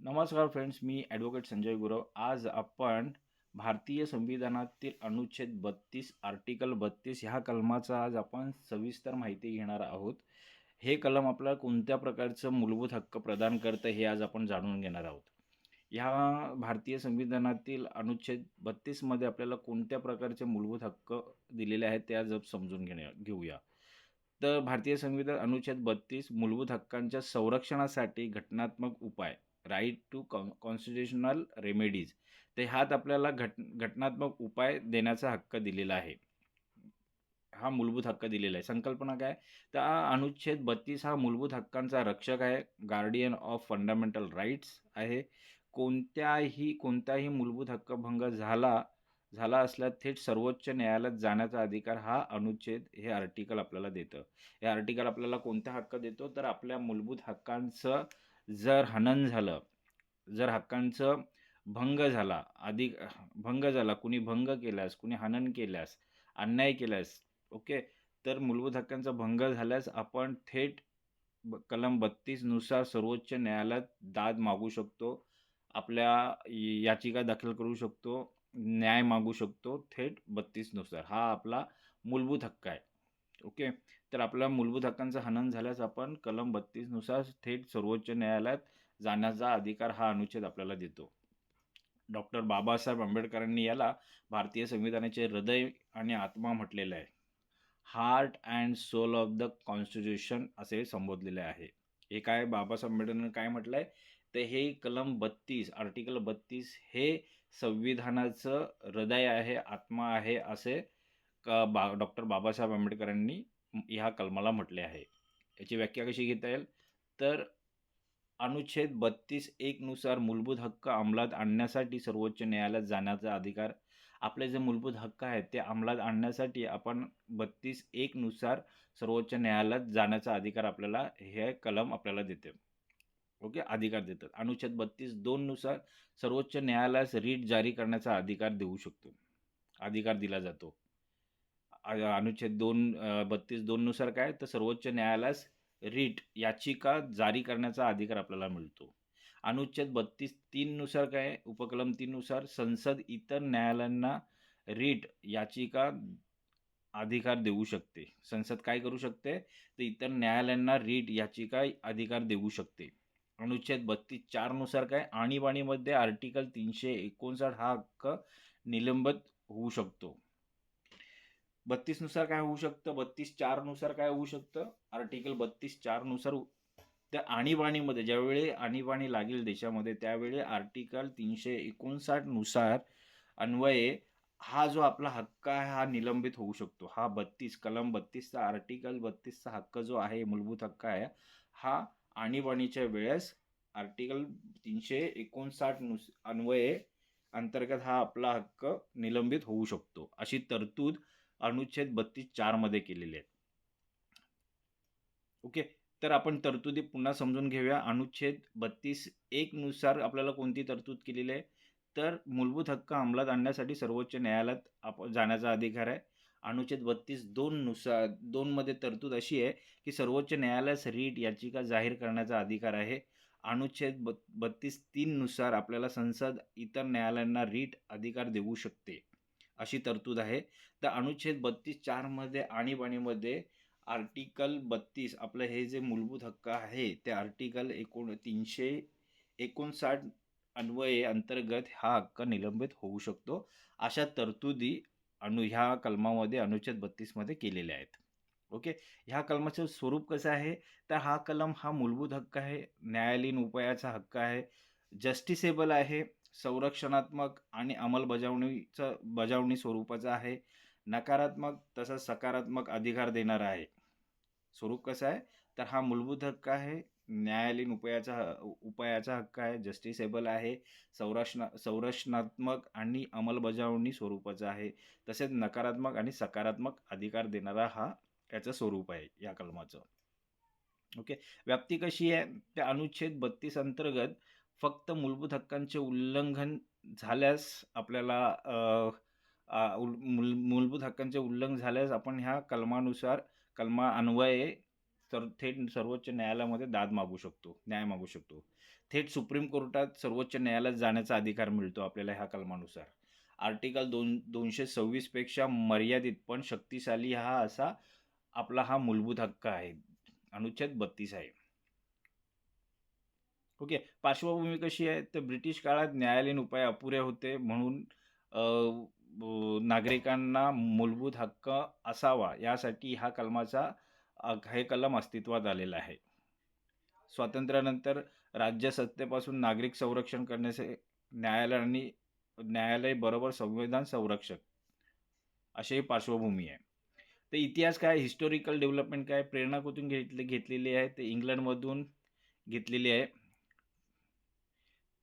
नमस्कार फ्रेंड्स, मी ॲडव्होकेट संजय गुरव. आज आपण भारतीय संविधानातील अनुच्छेद 32 आर्टिकल 32 ह्या कलमाचा आज आपण सविस्तर माहिती घेणार आहोत. हे कलम आपल्याला कोणत्या प्रकारचं मूलभूत हक्क प्रदान करतं हे आज आपण जाणून घेणार आहोत. ह्या भारतीय संविधानातील अनुच्छेद 32 मध्ये आपल्याला कोणत्या प्रकारचे मूलभूत हक्क दिलेले आहेत ते आज समजून घेऊया. तर भारतीय संविधान अनुच्छेद 32 मूलभूत हक्कांच्या संरक्षणासाठी घटनात्मक उपाय राईट टू कॉन्स्टिट्युशनल रेमेडीज, तर ह्यात आपल्याला घटनात्मक उपाय देण्याचा हक्क दिलेला आहे. हा मूलभूत हक्क दिलेला आहे. संकल्पना काय? तर अनुच्छेद 32 हा मूलभूत हक्कांचा रक्षक आहे, गार्डियन ऑफ फंडामेंटल राईट्स आहे. कोणताही मूलभूत हक्क भंग झाला असल्यास थेट सर्वोच्च न्यायालयात जाण्याचा अधिकार हा अनुच्छेद हे आर्टिकल आपल्याला देतं. हे आर्टिकल आपल्याला कोणता हक्क देतो? तर आपल्या मूलभूत हक्कांचं जर हनन झालं, जर हक्कांचं भंग झाला, कुणी भंग केल्यास, कुणी हनन केल्यास, अन्याय केल्यास, ओके, तर मूलभूत हक्कांचा भंग झाल्यास आपण थेट कलम 32 नुसार सर्वोच्च न्यायालयात दाद मागू शकतो, आपल्या याचिका दाखल करू शकतो, न्याय मागू शकतो थेट 32 नुसार. हा आपला मूलभूत हक्क आहे. ओके. तर आपल्या मूलभूत हक्कांचं हनन झाल्यास आपण कलम 32 नुसार थेट सर्वोच्च न्यायालयात जाण्याचा अधिकार हा अनुच्छेद आपल्याला देतो. डॉक्टर बाबासाहेब आंबेडकरांनी याला भारतीय संविधानाचे हृदय आणि आत्मा म्हटलेलं आहे. Heart and soul of the constitution असे संबोधलेले आहे. हे काय बाबासाहेब आंबेडकरांनी काय म्हटलंय? तर हे कलम 32 आर्टिकल 32 हे संविधानाचं हृदय आहे, आत्मा आहे असे डॉक्टर बाबासाहेब आंबेडकरांनी ह्या कलमाला म्हटले आहे. याची व्याख्या कशी घेता येईल? तर अनुच्छेद 32(1) नुसार मूलभूत हक्क अंमलात आणण्यासाठी सर्वोच्च न्यायालयात जाण्याचा अधिकार. आपले जे मूलभूत हक्क आहेत ते अंमलात आणण्यासाठी आपण 32(1) नुसार सर्वोच्च न्यायालयात जाण्याचा अधिकार आपल्याला हे कलम आपल्याला देते. ओके, अधिकार देतात. अनुच्छेद 32(2) नुसार सर्वोच्च न्यायालयास रीट जारी करण्याचा अधिकार दिला जातो. अनुच्छेद 32(2) नुसार काय? तर सर्वोच्च न्यायालयास रीट याचिका जारी करण्याचा अधिकार आपल्याला मिळतो. अनुच्छेद 32(3) नुसार काय? उपकलम 3 नुसार संसद इतर न्यायालयांना रीट याचिका अधिकार देऊ शकते. संसद काय करू शकते? तर इतर न्यायालयांना रीट याचिका अधिकार देऊ शकते. अनुच्छेद 32(4) नुसार काय? आणीबाणीमध्ये आर्टिकल 359 हा हक्क निलंबित होऊ शकतो. 32 नुसार काय होऊ शकतं? 32(4) नुसार काय होऊ शकतं? आर्टिकल 32(4) नुसार त्या आणीबाणीमध्ये ज्यावेळी आणीबाणी लागेल देशामध्ये त्यावेळी आर्टिकल 359 नुसार अन्वये हा जो आपला हक्क आहे हा निलंबित होऊ शकतो. हा 32 कलम 32चा आर्टिकल 32चा हक्क जो आहे मूलभूत हक्क आहे, हा आणीबाणीच्या वेळेस आर्टिकल 359 अन्वये अंतर्गत हा आपला हक्क निलंबित होऊ शकतो. अशी तरतूद अनुच्छेद 32(4) मध्ये केलेली आहे. ओके. तर आपण तरतुदी पुन्हा समजून घेऊया. अनुच्छेद 32(1) नुसार आपल्याला कोणती तरतूद केलेली आहे? तर मूलभूत हक्क अंमलात आणण्यासाठी सर्वोच्च न्यायालयात जाण्याचा अधिकार आहे. अनुच्छेद 32(2) नुसार 2 मध्ये तरतूद अशी आहे, की सर्वोच्च न्यायालयास रीट याचिका जाहीर करण्याचा अधिकार आहे. अनुच्छेद 32(3) नुसार आपल्याला संसद इतर न्यायालयांना रीट अधिकार देऊ शकते, अशी तरतूद आहे. तर अनुच्छेद 32(4) मध्ये आणीबाणीमध्ये आर्टिकल 32 आपलं हे जे मूलभूत हक्क आहे ते आर्टिकल 359 अन्वये अंतर्गत हा हक्क निलंबित होऊ शकतो. अशा तरतुदी ह्या कलमामध्ये अनुच्छेद 32 मध्ये केलेल्या आहेत. ओके. ह्या कलमाचं स्वरूप कसं आहे? तर हा कलम हा मूलभूत हक्क आहे, न्यायालयीन उपायाचा हक्क आहे, जस्टिसेबल आहे, संरक्षणात्मक आणि बजावणी स्वरूपाचा आहे, नकारात्मक तसंच सकारात्मक अधिकार देणारा आहे. स्वरूप कसं आहे? तर हा मूलभूत हक्क आहे, न्यायालयीन उपायाचा हक्क आहे, जस्टिसेबल आहे, संरक्षणात्मक आणि अंमलबजावणी स्वरूपाचा आहे, तसेच नकारात्मक आणि सकारात्मक अधिकार देणारा हा याचं स्वरूप आहे या कलमाचं. ओके. व्याप्ती कशी आहे? त्या अनुच्छेद 32 अंतर्गत फक्त मूलभूत हक्कांचे उल्लंघन झाल्यास आपल्याला मूलभूत हक्कांचे उल्लंघन झाल्यास आपण ह्या कलमानुसार कलमान्वये थेट सर्वोच्च न्यायालयामध्ये न्याय मागू शकतो. थेट सुप्रीम कोर्टात सर्वोच्च न्यायालयात जाण्याचा अधिकार मिळतो आपल्याला ह्या कलमानुसार. आर्टिकल 226 पेक्षा मर्यादित पण शक्तिशाली असा आपला हा मूलभूत हक्क आहे. अनुच्छेद 32 आहे. ओके. पार्श्वभूमी कशी आहे? तर ब्रिटिश काळात न्यायालयीन उपाय अपुरे होते म्हणून अ, नागरिकांना मूलभूत हक्क असावा यासाठी हे कलम अस्तित्वात आलेलं आहे. स्वातंत्र्यानंतर राज्य सत्तेपासून नागरिक संरक्षण करण्याचे न्यायालय बरोबर संविधान संरक्षक अशी पार्श्वभूमी आहे. तर इतिहास काय, हिस्टॉरिकल डेव्हलपमेंट काय, प्रेरणा कुठून घेतलेली आहे? ते इंग्लंडमधून घेतलेली आहे.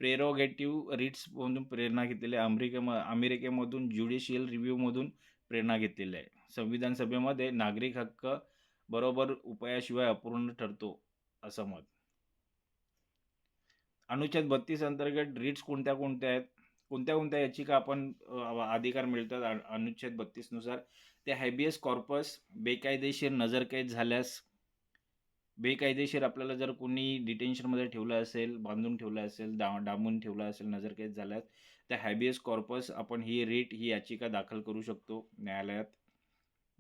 प्रेरोगेटिव्ह रिट्समधून प्रेरणा घेतलेली आहे. अमेरिकेमधून ज्युडिशियल रिव्ह्यूमधून प्रेरणा घेतलेली आहे. संविधान सभेमध्ये नागरिक हक्क बरोबर उपायाशिवाय अपूर्ण ठरतो असं मत. अनुच्छेद 32 अंतर्गत रिट्स कोणत्या कोणत्या आहेत? कोणत्या याचिका आपण अधिकार मिळतात अनुच्छेद 32 नुसार? ते हॅबियस कॉर्पस, बेकायदेशीर नजरकैद झाल्यास, बेकायदेशीर आपल्याला जर कोणी डिटेन्शनमध्ये ठेवलं असेल, बांधून ठेवलं असेल, डांबून ठेवलं असेल, नजरकैद झाल्यास, त्या हॅबियस कॉर्पस आपण ही याचिका दाखल करू शकतो न्यायालयात.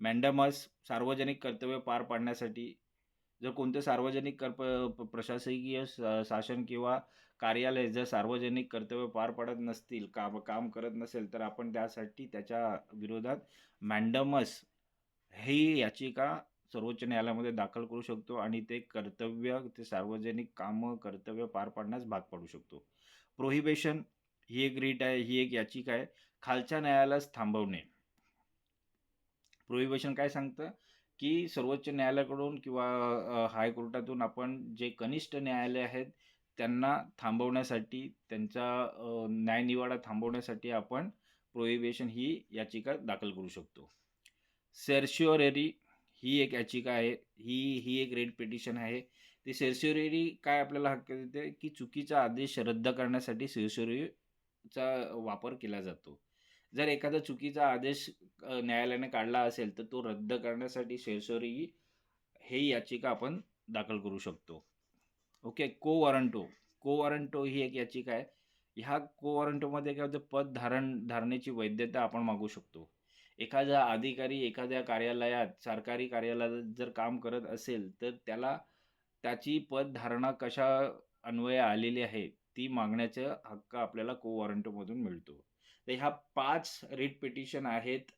मॅन्डॅमस, सार्वजनिक कर्तव्य पार पाडण्यासाठी जर कोणतं सार्वजनिक प्रशासकीय शासन किंवा कार्यालय जर सार्वजनिक कर्तव्य पार पाडत नसतील, काम करत नसेल, तर आपण त्यासाठी त्याच्या विरोधात मॅन्डॅमस ही याचिका सर्वोच्च न्यायालयामध्ये दाखल करू शकतो आणि ते सार्वजनिक कर्तव्य पार पाडण्यास भाग पाडू शकतो. प्रोहिबिशन ही एक याचिका आहे. खालच्या न्यायालयास थांबवणे. प्रोहिबिशन काय सांगतं, की सर्वोच्च न्यायालयाकडून किंवा हायकोर्टातून आपण जे कनिष्ठ न्यायालय आहेत, त्यांना थांबवण्यासाठी, त्यांचा न्यायनिवाडा थांबवण्यासाठी आपण प्रोहिबिशन ही याचिका दाखल करू शकतो. सेर्शिओरेरी ही एक याचिका आहे. ही एक रेट पिटिशन आहे. ती सेर्शिओरेरी काय आपल्याला हक्क देते, की चुकीचा आदेश रद्द करण्यासाठी सेर्शिओरीचा वापर केला जातो. जर एखादा चुकीचा आदेश न्यायालयाने काढला असेल, तर तो रद्द करण्यासाठी सेर्शिओरी ही याचिका आपण दाखल करू शकतो. ओके. को वॉरंटो ही एक याचिका आहे. ह्या को वॉरंटोमध्ये काय होतं, धारणेची वैधता आपण मागू शकतो. एखादा अधिकारी एखाद्या सरकारी कार्यालयात जर काम करत असेल, तर त्याची पदधारणा कशा अन्वये आलेली आहे, ती मागण्याचा हक्क आपल्याला को वॉरंटोमधून मिळतो. तर ह्या 5 रिट पिटिशन आहेत,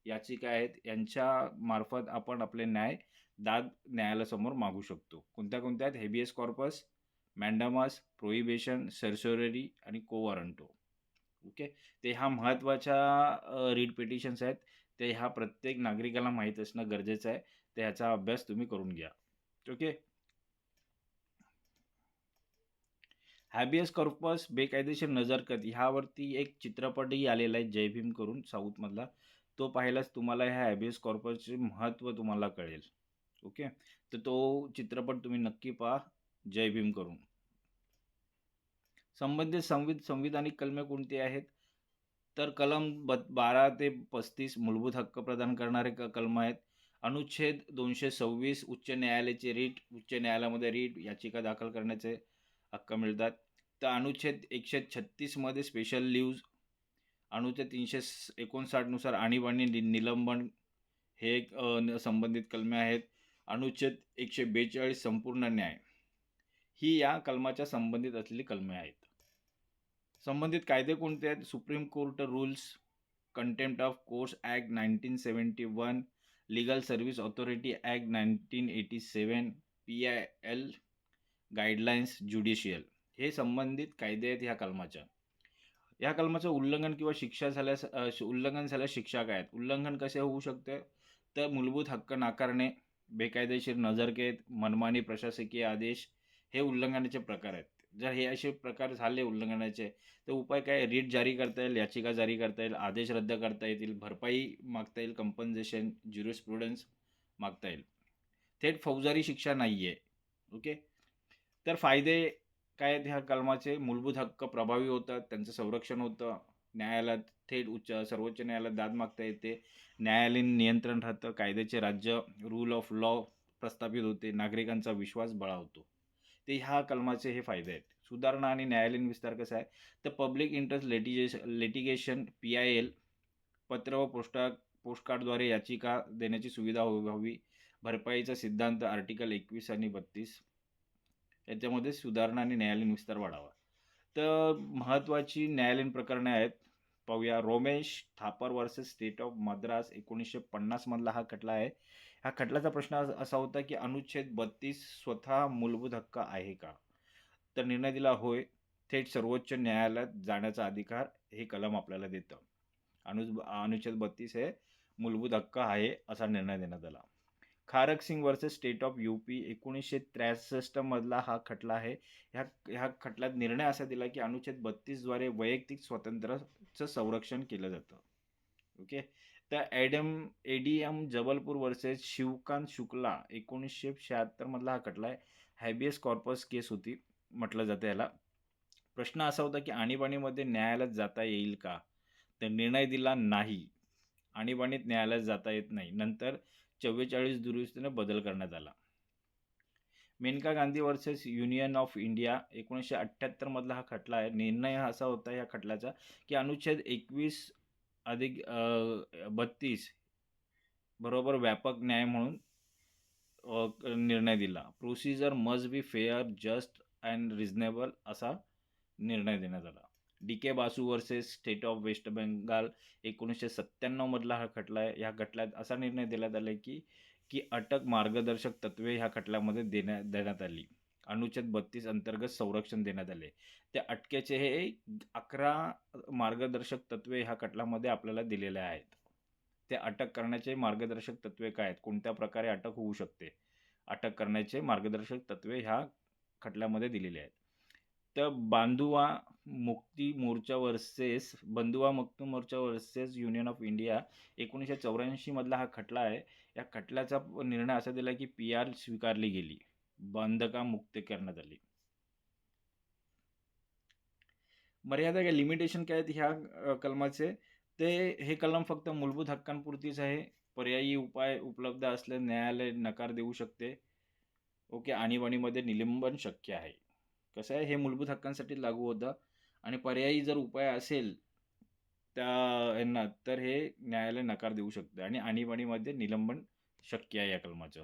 याचिका आहेत, यांच्या मार्फत आपण आपले दाद न्यायालयासमोर मागू शकतो. कोणत्या आहेत? हेबियस कॉर्पस, मॅन्डॅमस, प्रोहिबिशन, सर्सोररी आणि को वॉरंटो. ओके. ते ह्या महत्त्वाच्या रिट पिटिशन्स आहेत. ते ह्या प्रत्येक नागरिकाला माहीत असणं गरजेचं आहे. तर ह्याचा अभ्यास तुम्ही करून घ्या. ओके. हॅबियस कॉर्पस, बेकायदेशीर नजरकैद ह्यावरती एक चित्रपटही आलेला आहे जय भीम करून साऊथमधला. तो पाहिलाच तुम्हाला ह्या हॅबियस कॉर्पसचे महत्त्व तुम्हाला कळेल. ओके. तर तो चित्रपट तुम्ही नक्की पहा जय भीम करून. संबंधित संविधानिक कलमे कोणती आहेत? तर कलम 12 ते 35 मूलभूत हक्क प्रदान करणारे कलम आहेत. अनुच्छेद 226 उच्च न्यायालयामध्ये याचिका दाखल करण्याचे हक्क मिळतात. तर अनुच्छेद 136 मध्ये स्पेशल लीव्ज, अनुच्छेद 359 नुसार आणीबाणी निलंबन हे एक संबंधित कलमे आहेत. अनुच्छेद 142 संपूर्ण न्याय ही या कलमाच्या संबंधित असलेली कलमे आहेत. संबंधित कायदे कोणते आहेत? Supreme court rules, contempt of courts act 1971, legal service authority act 1987, PIL guidelines, judicial हे संबंधित कायदे आहेत ह्या कलमाच्या. या कलमाचं उल्लंघन झाल्यास शिक्षा काय आहेत? उल्लंघन कसे होऊ शकते? तर मूलभूत हक्क नाकारणे, बेकायदेशीर नजरकैद, मनमानी प्रशासकीय आदेश हे उल्लंघनाचे प्रकार आहेत. जर हे असे प्रकार झाले उल्लंघनाचे, तर उपाय काय? रिट जारी करता येईल, याचिका जारी करता येईल, आदेश रद्द करता येतील, भरपाई मागता येईल, कंपन्सेशन, ज्युरिस्प्रुडन्स मागता येईल. थेट फौजदारी शिक्षा नाही आहे. ओके. तर फायदे काय आहेत ह्या कलमाचे? मूलभूत हक्क प्रभावी होतात, त्यांचं संरक्षण होतं, न्यायालयात सर्वोच्च न्यायालयात दाद मागता येते, न्यायालयीन नियंत्रण राहतं, कायद्याचे राज्य, रूल ऑफ लॉ प्रस्थापित होते, नागरिकांचा विश्वास बळावतो. ते ह्या कलमाचे हे फायदे आहेत. सुधारणा आणि न्यायालयीन विस्तार कसा आहे, तर पब्लिक इंटरेस्ट लिटिगेशन PIL, पत्र व पोस्टकार्डद्वारे याचिका देण्याची सुविधा व्हावी. भरपाईचा सिद्धांत आर्टिकल 21 आणि 32 याच्यामध्ये सुधारणा आणि न्यायालयीन विस्तार वाढावा. तर महत्त्वाची न्यायालयीन प्रकरणे आहेत. पाहूया. Romesh Thapar versus state of Madras 1950 मधला हा खटला आहे. ह्या खटल्याचा प्रश्न असा होता की अनुच्छेद 32 स्वतः मूलभूत हक्क आहे का? तर निर्णय दिला होय. थेट सर्वोच्च न्यायालयात जाण्याचा अधिकार हे कलम आपल्याला देतं. अनुच्छेद 32 हे मूलभूत हक्क आहे असा निर्णय देण्यात आला. Kharak Singh versus state of UP 1963 मधला हा खटला आहे. ह्या खटल्यात निर्णय असा दिला की अनुच्छेद 32 द्वारे वैयक्तिक स्वातंत्र्याचं संरक्षण केलं जातं. ओके. तर ADM जबलपूर वर्सेस शिवकांत शुक्ला 1976 मधला हा खटला आहे. हॅबियस कॉर्पस केस होती म्हटलं जातं याला. प्रश्न असा होता की आणीबाणीमध्ये न्यायालयात जाता येईल का? तर निर्णय दिला नाही. आणीबाणीत न्यायालयात जाता येत नाही. नंतर 44 दुरुस्तीने बदल करण्यात आला. Maneka Gandhi versus union of India 1978 मधला हा खटला आहे. निर्णय असा होता या खटल्याचा की अनुच्छेद 21 अधिक 32 बरोबर व्यापक न्याय म्हणून निर्णय दिला. Procedure must be fair, just and reasonable असा निर्णय देण्यात आला. DK Basu versus state of West Bengal 1997 मधला हा खटला आहे. ह्या खटल्यात असा निर्णय देण्यात आला की की अटक मार्गदर्शक तत्वे ह्या खटल्यामध्ये देण्यात आली. अनुच्छेद 32 अंतर्गत संरक्षण देण्यात आले. त्या अटकेचे हे 11 मार्गदर्शक तत्वे ह्या खटल्यामध्ये आपल्याला दिलेले आहेत. ते अटक करण्याचे मार्गदर्शक तत्वे काय आहेत, कोणत्या प्रकारे अटक होऊ शकते, अटक करण्याचे मार्गदर्शक तत्वे ह्या खटल्यामध्ये दिलेले आहेत. तर बंधुआ Mukti Morcha versus union of India 1984 मधला हा खटला आहे. या खटल्याचा निर्णय असा दिला की PR स्वीकारली गेली, बांधकाम मुक्त करण्यात आली. मर्यादा काय, लिमिटेशन काय आहेत ह्या कलमाचे, ते हे कलम फक्त मूलभूत हक्कांपुरतीच आहे. पर्यायी उपाय उपलब्ध असल्यास न्यायालय नकार देऊ शकते. ओके. आणीबाणीमध्ये निलंबन शक्य आहे. कसं आहे, हे मूलभूत हक्कांसाठी लागू होतं आणि पर्यायी जर उपाय असेल त्या यांना तर हे न्यायालय नकार देऊ शकतं आणि आणीबाणीमध्ये निलंबन शक्य आहे या कलमाचं.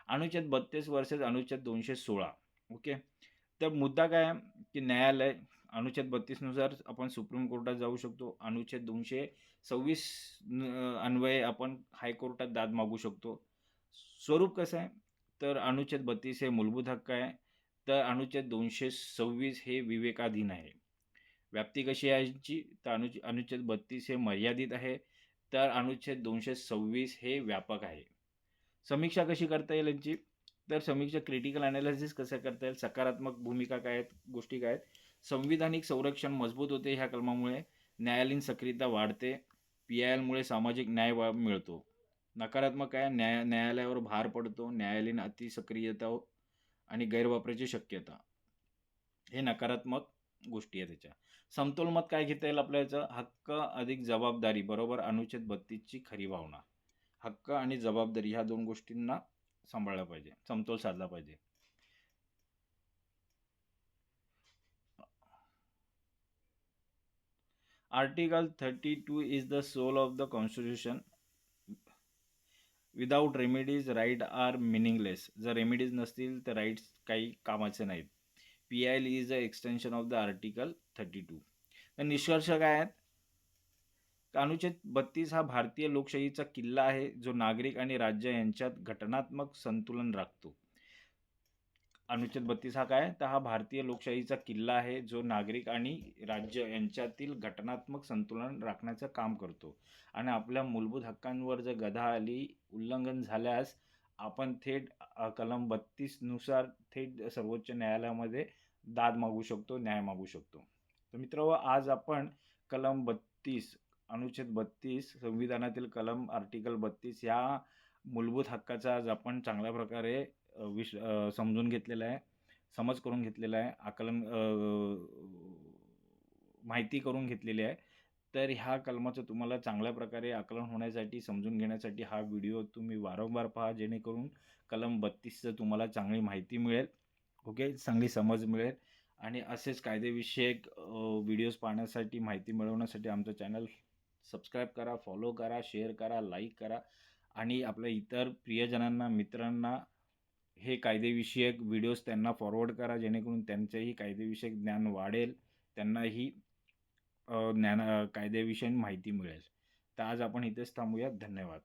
अनुच्छेद 32 वर्सेस अनुच्छेद 216. ओके. तर मुद्दा काय आहे की न्यायालय अनुच्छेद 32 नुसार आपण सुप्रीम कोर्टात जाऊ शकतो. अनुच्छेद 226 अन्वये आपण हायकोर्टात दाद मागू शकतो. स्वरूप कसं आहे, तर अनुच्छेद 32 हे मूलभूत हक्क आहे, तर अनुच्छेद 226 हे विवेकाधीन आहे. व्याप्ती कशी आहे याची, तर अनुच्छेद 32 हे मर्यादित आहे, तर अनुच्छेद 226 हे व्यापक आहे. समीक्षा कशी करता येईल यांची, तर समीक्षा क्रिटिकल अनालिसिस कसं करता येईल, सकारात्मक भूमिका काय आहेत, गोष्टी काय आहेत. संविधानिक संरक्षण मजबूत होते ह्या कलमामुळे, न्यायालयीन सक्रियता वाढते, PIL मुळे सामाजिक न्याय मिळतो. नकारात्मक काय, न्यायालयावर भार पडतो, न्यायालयीन अतिसक्रियता आणि गैरवापराची शक्यता, हे नकारात्मक गोष्टी आहेत त्याच्या. समतोल मत काय घेता येईल आपल्याचं, हक्क अधिक जबाबदारी बरोबर अनुच्छेद 32 ची खरी भावना. हक्क आणि जबाबदारी ह्या दोन गोष्टींना सांभाळला पाहिजे, समतोल साधला पाहिजे. Article 32 is the soul of the constitution. Without remedies right are meaningless. जर रेमेडीज नसतील तर राईट्स काही कामाचे नाहीत. PIL is the extension of the article 32. तर निष्कर्ष काय आहेत, अनुच्छेद 32 हा भारतीय लोकशाहीचा किल्ला आहे, जो नागरिक आणि राज्य यांच्यात घटनात्मक संतुलन राखतो. अनुच्छेद 32 हा काय, तर हा भारतीय लोकशाहीचा किल्ला आहे, जो नागरिक आणि राज्य यांच्यातील घटनात्मक संतुलन राखण्याचं काम करतो. आणि आपल्या मूलभूत हक्कांवर जर गदा आली, उल्लंघन झाल्यास आपण थेट कलम 32 नुसार थेट सर्वोच्च न्यायालयामध्ये दाद मागू शकतो, न्याय मागू शकतो. तर मित्रांनो, आज आपण कलम 32 अनुच्छेद 32 संविधानातील कलम आर्टिकल 32 या मूलभूत हक्काचा आज आपण चांगल्या प्रकारे समजून घेतलेला आहे, समज करून घेतलेला आहे, माहिती करून घेतलेली आहे. तर ह्या कलमाचं तुम्हाला चांगल्या प्रकारे आकलन होण्यासाठी, समजून घेण्यासाठी हा व्हिडिओ तुम्ही वारंवार पहा, जेणेकरून कलम 32चं तुम्हाला चांगली माहिती मिळेल. ओके, चांगली समज मिळेल आणि असेच कायदेविषयक व्हिडिओज पाहण्यासाठी, माहिती मिळवण्यासाठी आमचं चॅनल सबस्क्राईब करा, फॉलो करा, शेअर करा, लाईक करा आणि आपल्या इतर प्रियजनांना, मित्रांना हे कायदेविषयक व्हिडिओज त्यांना फॉरवर्ड करा, जेणेकरून त्यांचंही कायदेविषयक ज्ञान वाढेल. त्यांनाही कायद्याविषयी माहिती मिळेल. तर आज आपण इथेच थांबूयात. धन्यवाद.